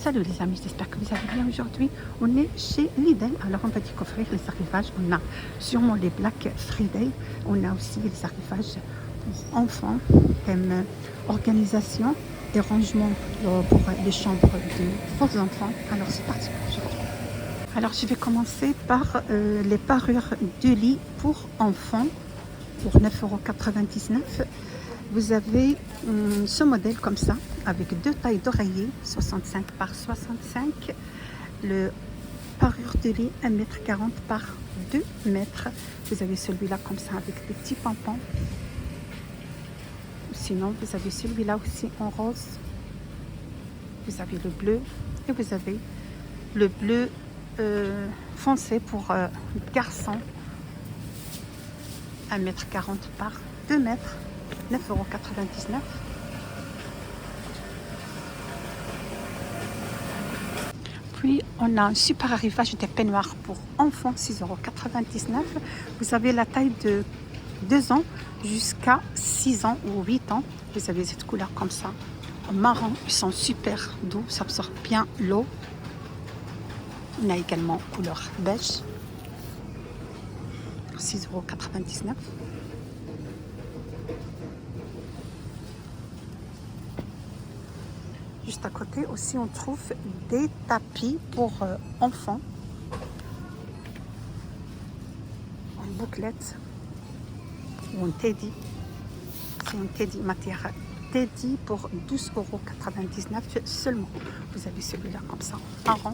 Salut les amis, j'espère que vous allez bien aujourd'hui. On est chez Lidl, alors on va découvrir les arrivages. On a sûrement les Black Friday, on a aussi les arrivages pour enfants, thème organisation et rangement pour les chambres de vos enfants. Alors c'est parti pour aujourd'hui. Alors je vais commencer par les parures de lit pour enfants pour 9,99 €. Vous avez ce modèle comme ça, avec deux tailles d'oreiller, 65 par 65. Le parure de lit, 1,40 m par 2 mètres. Vous avez celui-là comme ça, avec des petits pompons. Sinon, vous avez celui-là aussi en rose. Vous avez le bleu et vous avez le bleu foncé pour garçon. 1,40 m par 2 mètres. 9,99 €. Puis on a un super arrivage de peignoir pour enfants, 6,99 €. Vous avez la taille de 2 ans jusqu'à 6 ans ou 8 ans. Vous avez cette couleur comme ça, en marron. Ils sont super doux, ça absorbe bien l'eau. On a également couleur beige, 6,99 €. Juste à côté aussi, on trouve des tapis pour enfants en bouclette ou en teddy. C'est un teddy matière teddy pour 12,99 € seulement. Vous avez celui-là comme ça, marron.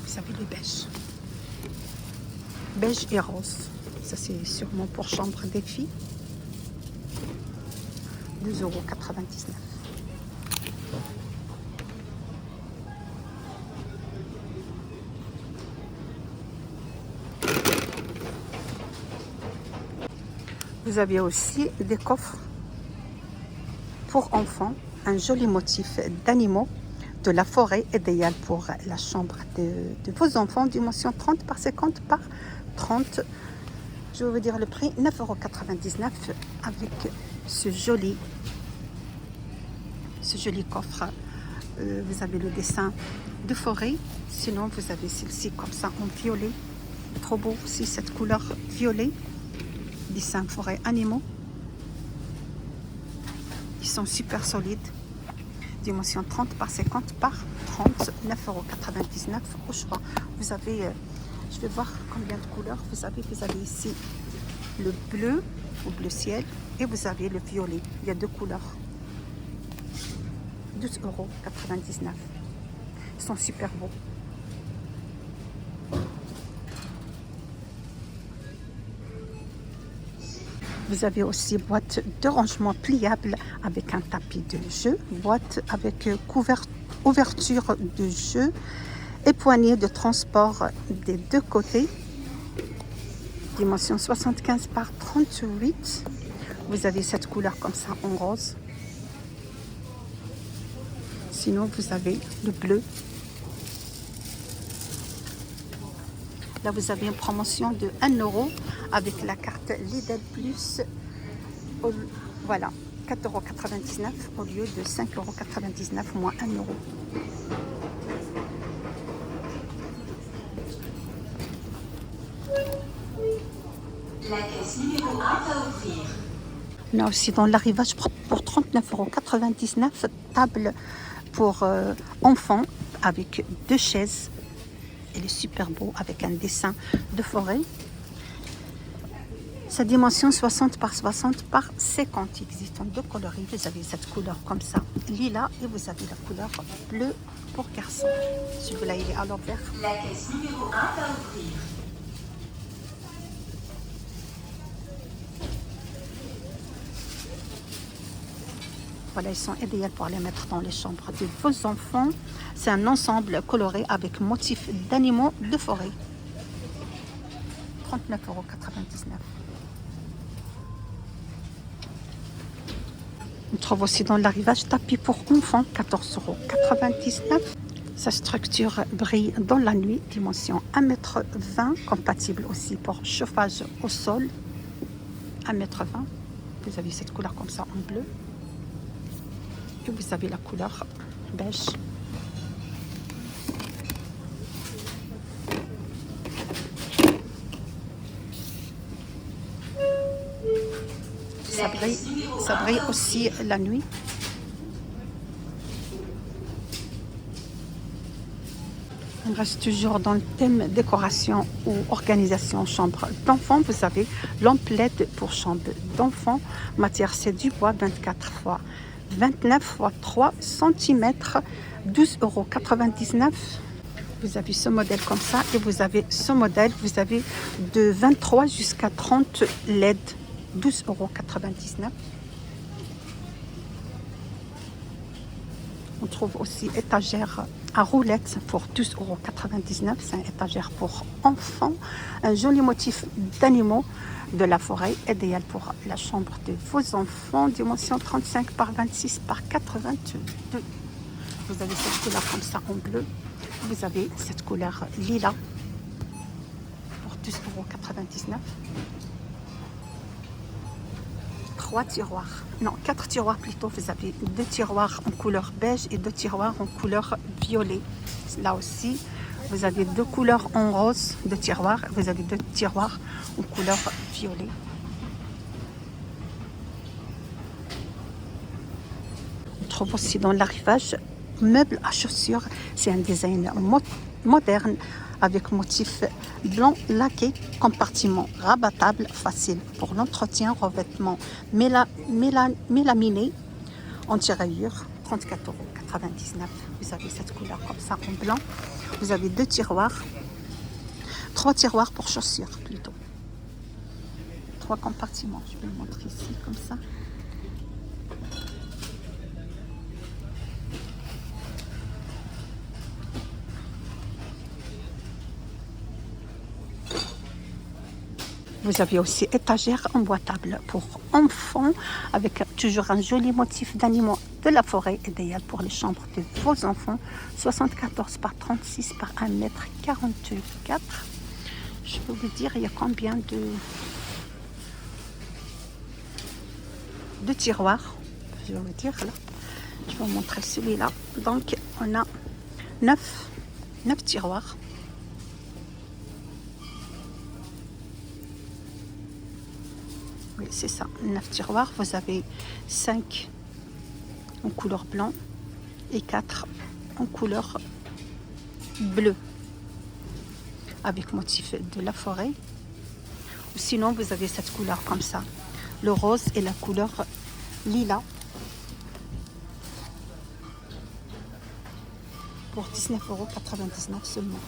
Vous avez le beige et rose. Ça c'est sûrement pour chambre des filles. 2,99 €. Vous avez aussi des coffres pour enfants, un joli motif d'animaux de la forêt, idéal pour la chambre de vos enfants, dimension 30 par 50 par 30. Je vais vous dire le prix, 9,99 € avec ce joli coffre. Vous avez le dessin de forêt, sinon vous avez celle-ci comme ça en violet. Trop beau aussi cette couleur violet. Dessin forêt animaux. Ils sont super solides. Dimension 30 par 50 par 30. 9,99 € au choix. Vous avez, je vais voir combien de couleurs vous avez. Vous avez ici le bleu ou bleu ciel et vous avez le violet. Il y a deux couleurs. 12,99 €. Ils sont super beaux. Vous avez aussi boîte de rangement pliable avec un tapis de jeu, boîte avec ouverture de jeu et poignée de transport des deux côtés. Dimension 75 par 38. Vous avez cette couleur comme ça en rose. Sinon, vous avez le bleu. Là, vous avez une promotion de 1 € avec la carte Lidl Plus. Voilà, 4,99 € au lieu de 5,99 € moins 1 €. La caisse numéro 1 va ouvrir. On a aussi dans l'arrivage pour 39,99 € table pour enfants avec 2 chaises. Il est super beau avec un dessin de forêt. Sa dimension 60 par 60 par 50. Il existe en deux coloris. Vous avez cette couleur comme ça, lilas, et vous avez la couleur bleu pour garçon. Celui-là, il est à l'envers. La caisse numéro 1 va ouvrir. Voilà, ils sont idéaux pour les mettre dans les chambres de vos enfants. C'est un ensemble coloré avec motif d'animaux de forêt. 39,99 €. On trouve aussi dans l'arrivage tapis pour enfants, 14,99 €. Sa structure brille dans la nuit, dimension 1,20 m, compatible aussi pour chauffage au sol. 1,20 m. Vous avez cette couleur comme ça en bleu. Et vous avez la couleur beige. ça brille aussi la nuit. On reste toujours dans le thème décoration ou organisation chambre d'enfant. Vous avez lampe LED pour chambre d'enfant. Matière c'est du bois 24 x 29 x 3 cm, 12,99 €. Vous avez ce modèle comme ça et vous avez ce modèle. Vous avez de 23 jusqu'à 30 LED, 12,99 €. On trouve aussi étagère à roulettes pour 12,99 €. C'est une étagère pour enfants. Un joli motif d'animaux de la forêt, idéal pour la chambre de vos enfants. Dimension 35 par 26 par 82. Vous avez cette couleur comme ça en bleu. Vous avez cette couleur lilas pour 12,99 €. 3 tiroirs, non 4 tiroirs plutôt. Vous avez 2 tiroirs en couleur beige et 2 tiroirs en couleur violet. Là aussi, vous avez 2 couleurs en rose de tiroirs. Vous avez 2 tiroirs en couleur violet. On trouve aussi dans l'arrivage meubles à chaussures. C'est un design moderne avec motif blanc laqué, compartiment rabattable, facile pour l'entretien, revêtement mélaminé, anti-rayures, 34,99 €. Vous avez cette couleur comme ça en blanc. Vous avez 2 tiroirs, 3 tiroirs pour chaussures plutôt. 3 compartiments, je vais le montrer ici comme ça. Vous avez aussi étagère emboîtable pour enfants avec toujours un joli motif d'animaux de la forêt, idéal pour les chambres de vos enfants. 74 par 36 par 1,44 m. Je peux vous dire il y a combien de tiroirs. Je vais vous dire là. Je vais vous montrer celui-là. Donc on a 9 tiroirs. Oui, c'est ça, 9 tiroirs. Vous avez 5 en couleur blanc et 4 en couleur bleue avec motif de la forêt. Ou sinon, vous avez cette couleur comme ça, le rose et la couleur lilas pour 19,99 € seulement.